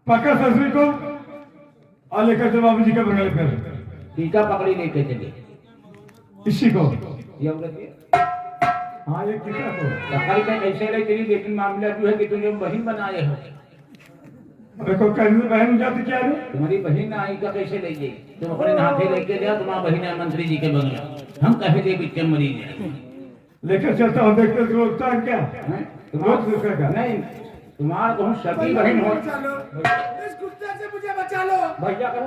पकड़ ससुरी को और लेकर चल बाबूजी के बंगले पर। टीका पकड़ी लेके चले इसी को ये औरत है। हाँ ये टीका को पकड़ के कैसे ले चली, लेकिन मामला जो है कि तुझे बहन बनाए हो। देखो कैसे बहन जाती क्या रे? तुम्हारी बहन आई का कैसे ले गई? तुम अपने हाथे लेके जाओ, तुम्हारा बहन है मंत्री जी के बंगला, हम कहे दे बिच्चे मरीज है। लेकर चलता हूँ, देखते रोकता है क्या? तुम्हारा नहीं, तुम्हारा बहुत सगी बहन हो। इस गुस्से से मुझे बचा लो भैया करो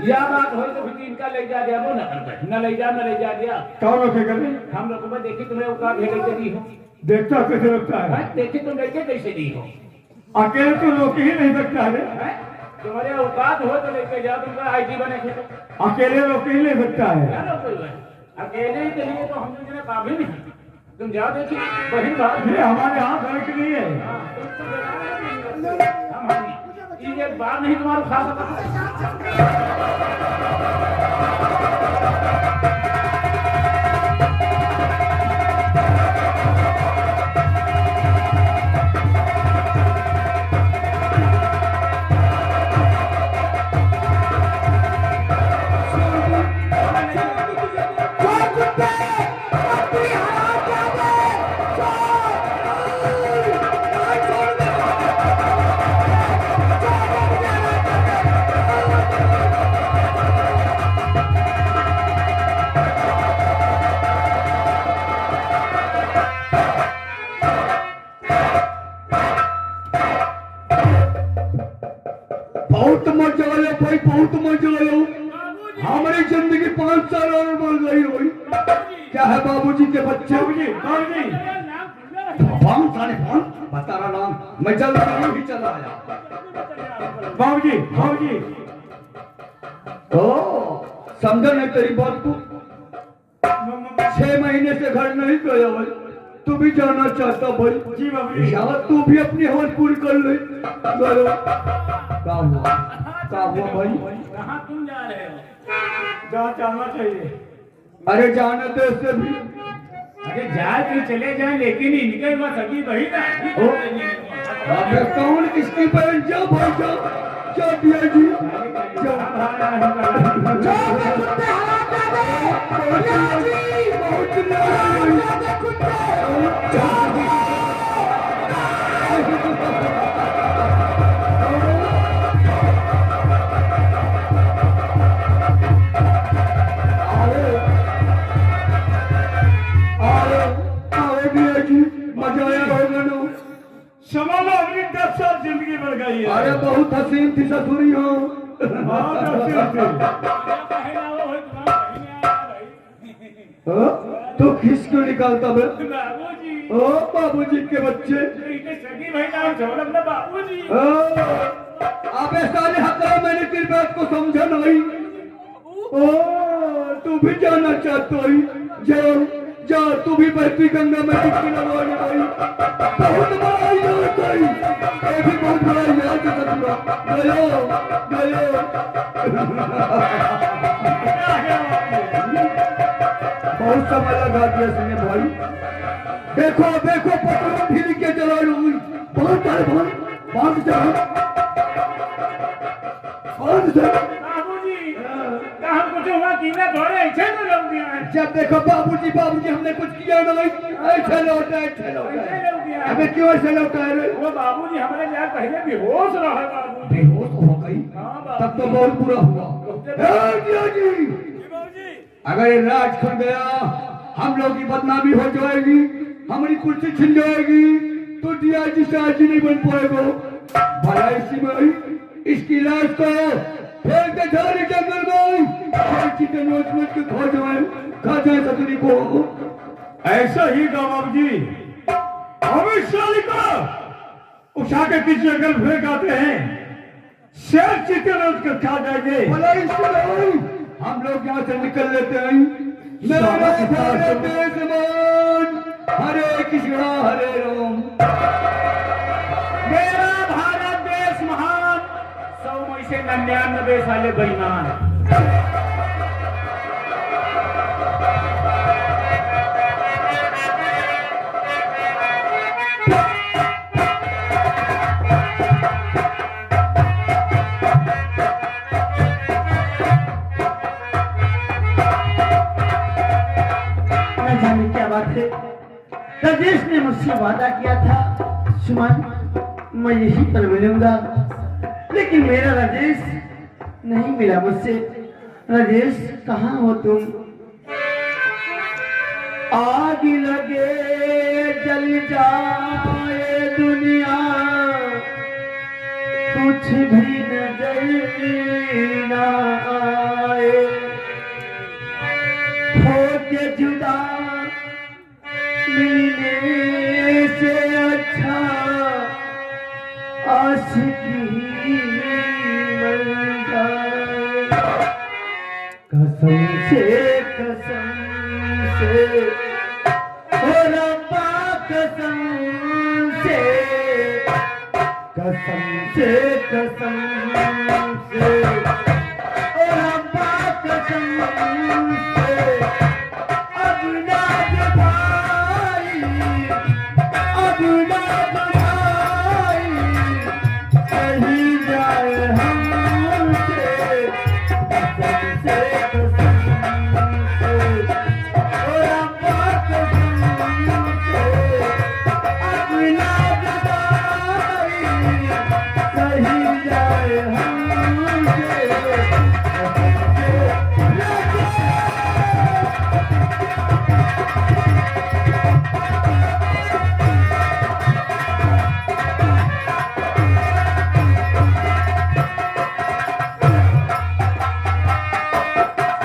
या बात हो तो फिर इनका ले जा दिया, वो न कर न ले जा न ले जा दिया। कौन रोके कर? हम लोगों को देखी तुम्हें औकात है लेके दी हो। देखता कैसे रोकता है? देखी तुम लेके कैसे दी हो? अकेले तो रोक ही नहीं सकता है। तुम्हारे औकात हो तो लेके जाओ, तुमका आईटी बने थे तो अकेले रोक ही नहीं सकता है। अकेले के लिए तो हम लोग काबिल नहीं। तुम जाओ देखिए बहन बात ये हमारे हाथ धर के नहीं है। ये बात नहीं तुम्हारा खा सकता। बहुत मजा आया भाई, बहुत मजा आया। हमारी जिंदगी 5 साल और बढ़ गई हुई। क्या है बाबूजी के बच्चे? बाबूजी कौन सारे कौन बता रहा नाम, मैं जल्द ही चला आया। बाबूजी बाबूजी ओ समझा नहीं तेरी बात को। 6 महीने से घर नहीं गया भाई, तू भी जाना चाहता भाई? जी बाबूजी। शायद तू भी अपनी हवस पूरी कर ले। क्या हुआ भाई? कहाँ तुम जा रहे हो? जहाँ जाना चाहिए। अरे जाने दे से भी। अरे जाए तो चले जाए, लेकिन इनके बस अभी वही ना। अबे कौन किसकी बहन? जाओ भाई जाओ, क्या दिया जी? मजा आया भाई? समझ लो अपनी 10 साल जिंदगी बढ़ गई है। अरे बहुत हसीन थी ससुरी हो। तो किस क्यों निकालता बे? ओ बाबूजी के बच्चे। अबे साले हकला, मैंने तेरी बात को समझा नहीं। ओ तू भी जाना चाहता है? जाओ जा, तू भी बहती गंगा में डुबकी लगाने भाई। बहुत बड़ा याद है ये, भी बहुत बड़ा याद है ससुरा। गयो गयो बहुत समय लगा दिया सुने भाई। देखो देखो पकड़ो फिर के चला रही बहुत सारे भाई बांध जा बांध जा। जब देखो बाबूजी बाबूजी हमने कुछ किया नहीं, ऐसे लौटा ऐसे लौटा। अबे क्यों ऐसे लौटा रहे? वो बाबूजी हमारे यहाँ पहले बेहोश रहा। बाबू बेहोश हो गई? तब तो बहुत बुरा हुआ। जी अगर ये राज खुल गया, हम लोग की बदनामी हो जाएगी, हमारी कुर्सी छिन जाएगी, तो दिया जी साजी नहीं बन पाएगा। भला इसी में इसकी लाश को फेंक दे झाड़ी जंगल में, चिकन रोज के खा जाए ससुरी को। ऐसा ही का बाबूजी। अभी को उठा के किसी जंगल फेंक आते हैं, शेर चिकन रोज के खा जाएंगे। भला इसमें हम लोग यहाँ से निकल लेते हैं। मेरे भारत देश मान, हरे कृष्णा हरे राम। मेरा भारत देश महान, 100 में से 99 साले बेईमान। न जाने क्या बात है, राजेश ने मुझसे वादा किया था सुमन मैं यहीं पर मिलूंगा, लेकिन मेरा राजेश नहीं मिला मुझसे। राजेश कहाँ हो तुम? आग लगे जल जाए दुनिया, कुछ भी नजर न आए, हो के जुदा मिलने से अच्छा आशिकी मर जाए। कसम से ओ रब्बा कसम से ओ रब्बा कसम से अब ना जुदाई, अब ना जुदाई कहीं जाए हमसे। कसम से ओ रब्बा कसम से अब ना जुदाई कहीं जाए हमसे।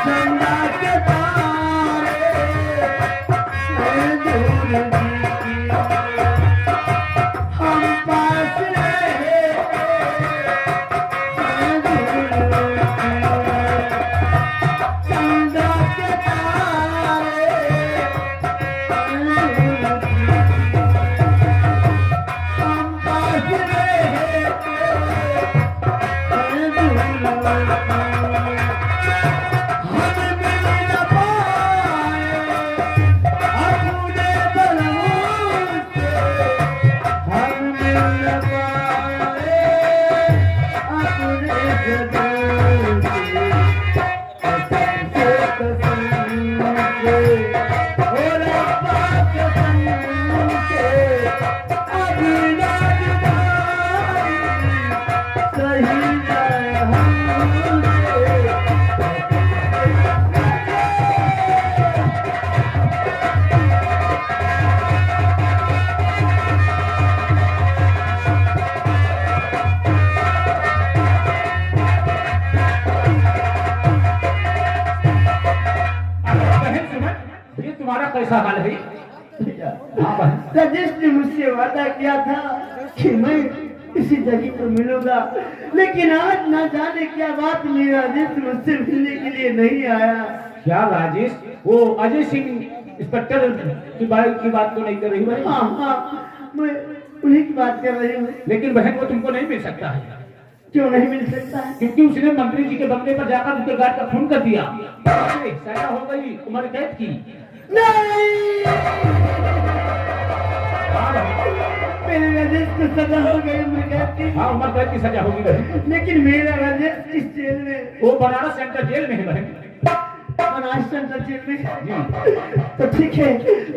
चंदा के तारे हैं दूर की, हम पास रहे हैं दूर की। चंदा के तारे हैं दूर की, हम पास रहे हैं दूर की। हम मिल न पाए अपने बलबूते, हम मिल न पाए अपने बलबूते। कसम से ओ रब्बा कसम से अब ना जुदाई सही जाए हमसे। बहन सुमन, ये तुम्हारा कैसा हाल है? हाँ बहन, राजेश ने मुझसे वादा किया था कि मैं इसी जगह पर मिलूंगा, लेकिन आज ना जाने क्या बात मेरा राजेश मुझसे मिलने के लिए नहीं आया। क्या राजेश? वो अजय सिंह इंस्पेक्टर की बात तो नहीं कर रही भाई? हाँ मैं उन्हीं की बात कर रही हूँ। लेकिन बहन वो तुमको नहीं मिल सकता है, क्यों नहीं मिल सकता है? क्योंकि उसने मंत्री जी के बंगले पर जाकर उनके गार्ड का खून कर दिया। सजा हो गई उम्र कैद की। नहीं, हाँ बहन, मेरे राजेश को सजा हो गई उम्र कैद की, हाँ उम्र कैद की सजा होगी बहन। लेकिन मेरा राजेश किस जेल में? वो बनारस सेंट्रल जेल में है बहन। बनारस सेंट्रल जेल में? जी, तो ठीक है,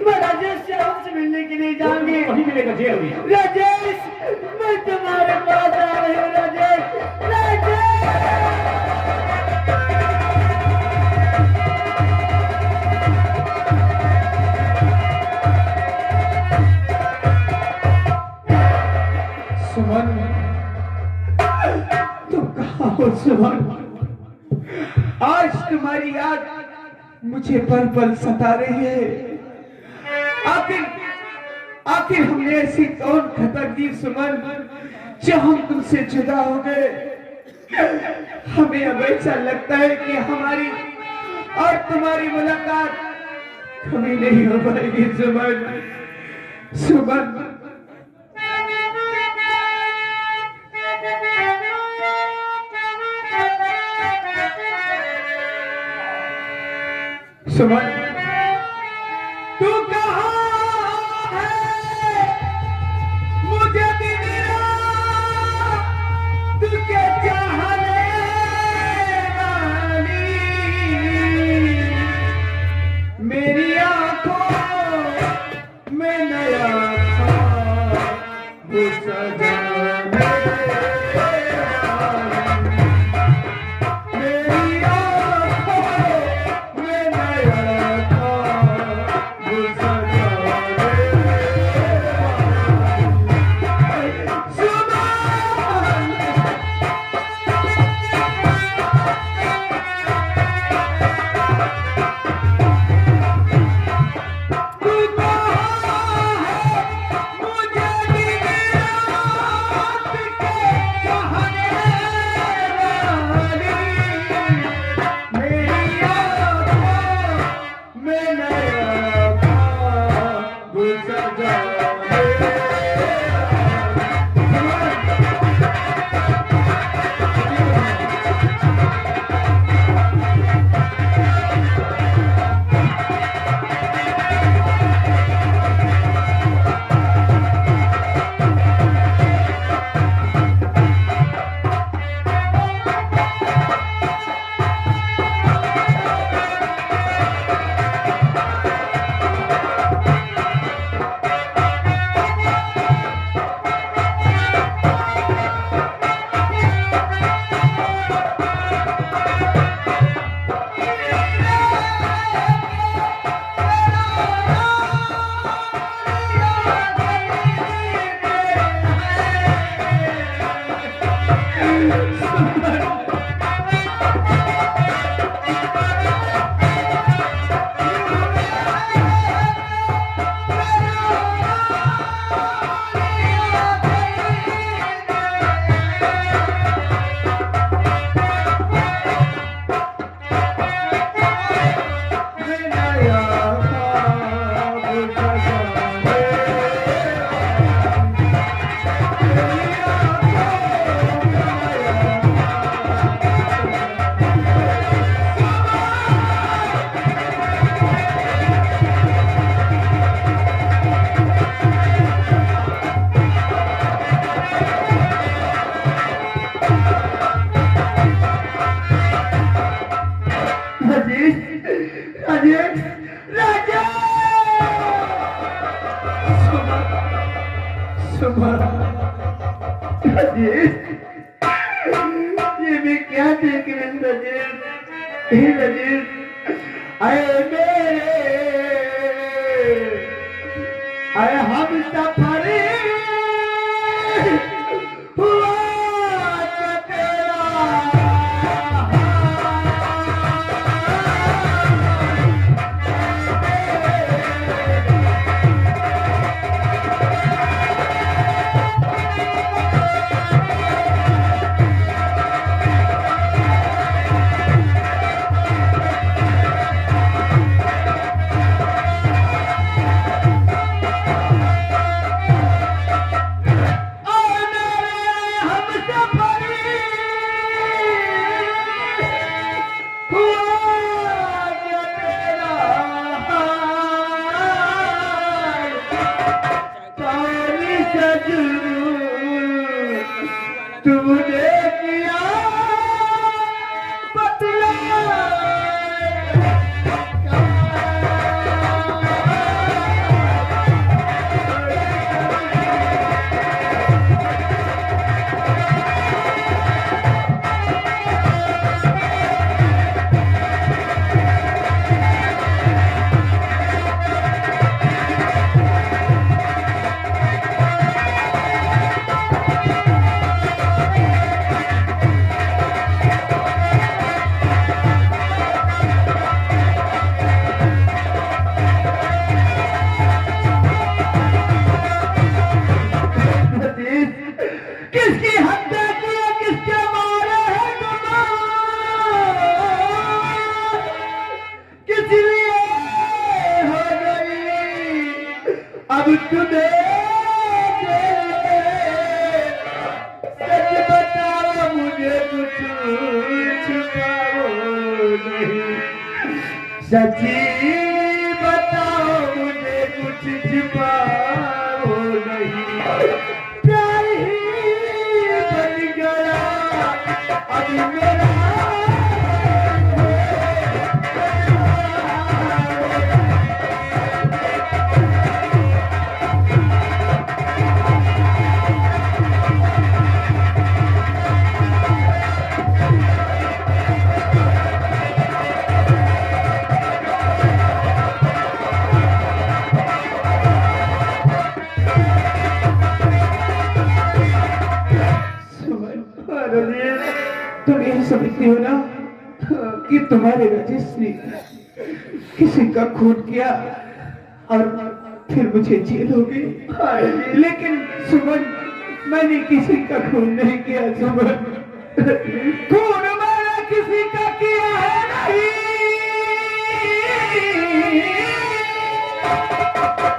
मैं राजेश से आपसे मिलने के लिए जाऊंगी। वही मिलेगा जेल में। राजेश मैं तुम्हारे पास आ रही हूँ। राजेश, राजेश। सुमन, तुम कहाँ हो सुमन? आज तुम्हारी याद मुझे पल पल सता रही है। आखिर हमने ऐसी कौन खता की सुमन जो हम तुमसे जुदा हो गए? हमें अब ऐसा लगता है कि हमारी और तुम्हारी मुलाकात कभी नहीं हो पाएगी सुमन। सुमन, सुमन, तू कहाँ है? मुझे भी मिला तुझे चाहने वाली, मेरी आंखों राजेश, ये मैं क्या देख रहा हूँ राजेश? हे राजेश, आए मेरे, आए हम सफरे हुआ तो तेरा तुमने किया बदला किसकी हत्या की, किसके मारे है गुनाह, किस लिए हो गई अब तुम्हें? सच बताओ मुझे, कुछ छुपाओ नहीं, सच्ची बताओ मुझे, कुछ छुपाओ नहीं। प्यार ही बन गया अब मेरा, तुम यही समझती हो ना कि तुम्हारे राजेश ने किसी का खून किया और फिर मुझे जेल हो गई? लेकिन सुमन, मैंने किसी का खून नहीं किया सुमन। खून मैंने किसी का किया है नहीं,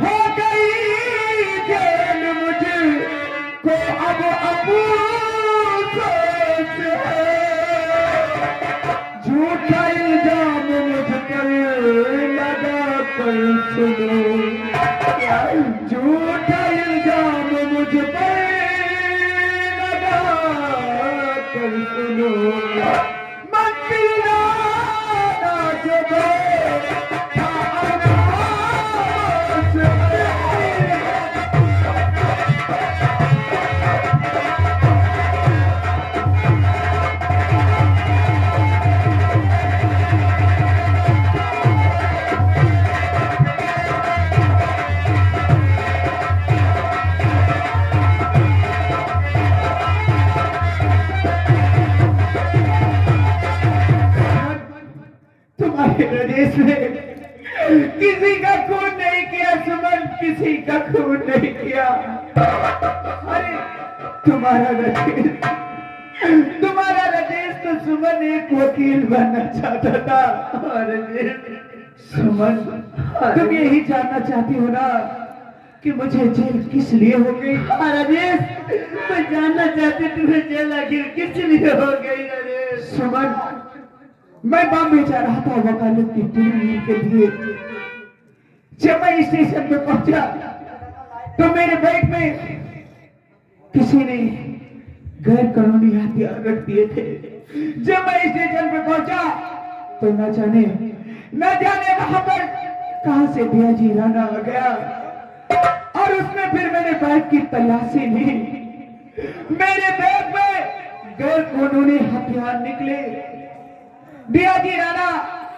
हो गई जेल मुझे को अब झूठा इल्जाम मुझ पर लगा कर सुनो, झूठा इल्जाम मुझ पर लगा कर सुनो, मंदिरा जो राजेश ने किसी का खून नहीं किया सुमन, किसी का खून नहीं किया। अरे तुम्हारा राजेश तो सुमन एक वकील बनना चाहता था। राजेश, सुमन, तुम यही जानना चाहती हो ना कि मुझे जेल किस लिए हो गई? राजेश, मैं जानना चाहती तुम्हें जेल आखिर किस लिए हो गई? राजेश, सुमन, मैं बॉम्बे जा रहा था वकालत की ट्रेनिंग के लिए। जब मैं स्टेशन पे पहुंचा तो मेरे बैग में किसी ने गैर कानूनी हथियार रख दिए थे। जब मैं स्टेशन पे पहुंचा तो न जाने वहां पर कहां से भैया जी राणा आ गया और उसमें फिर मैंने बैग की तलाशी ली। मेरे बैग में गैर कानूनी हथियार निकले। दियाजी राणा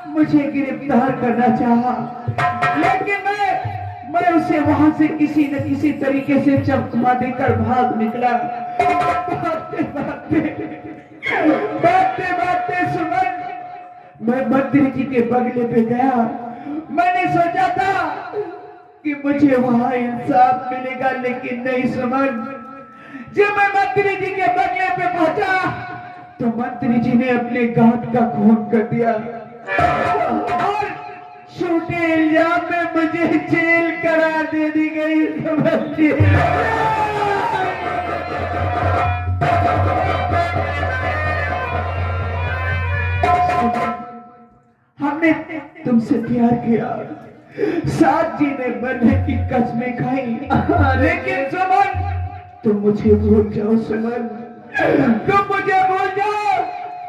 मुझे गिरफ्तार करना चाहा, लेकिन मैं उसे वहां से किसी न किसी तरीके से चकमा देकर भाग निकला। भागते भागते सुमन, मैं मंत्री जी के बंगले पे गया। मैंने सोचा था कि मुझे वहां इंसाफ मिलेगा, लेकिन नहीं सुमन। जब मैं मंत्री जी के बंगले पे पहुंचा तो मंत्री जी ने अपने गांठ का खून कर दिया और झूठे इल्जाम में मुझे जेल करार दे दी गई। समझिए, हमने तुमसे प्यार किया, साथ जी ने मरने की कसमें खाई, लेकिन सुमन तुम मुझे भूल जाओ। सुमन तुम मुझे भूल जाओ,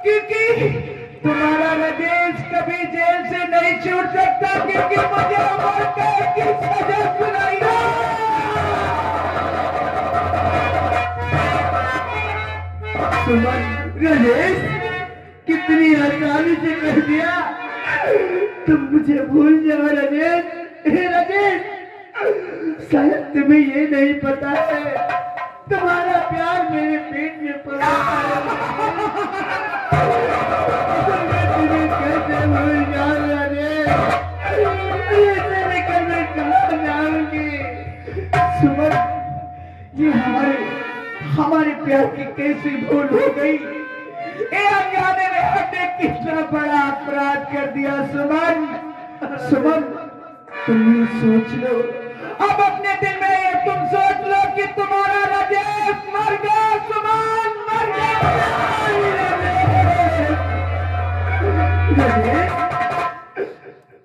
क्योंकि तुम्हारा राजेश कभी जेल से नहीं छूट सकता, क्योंकि मुझे उम्र कैद की सजा सुनाई है। सुमन, राजेश कितनी आसानी से कह दिया तुम मुझे भूल जाओ राजेश। राजेश, शायद तुम्हें ये नहीं पता है तुम्हारा प्यार मेरे पेट में पड़ा है। तुम्हें कैसे भूल जाऊं राजेश, ऐसे लेकर मैं कहाँ जाऊंगी। सुमन, ये हमारे प्यार की कैसी भूल हो गई। ये अनजाने में हमने कितना बड़ा अपराध कर दिया। सुमन, तुम ये सोच लो, अब अपने दिल में ये तुम सोच लो कि तुम्हारा राजेश मर गया। सुमन, मर गया।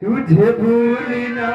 तुझे भूलना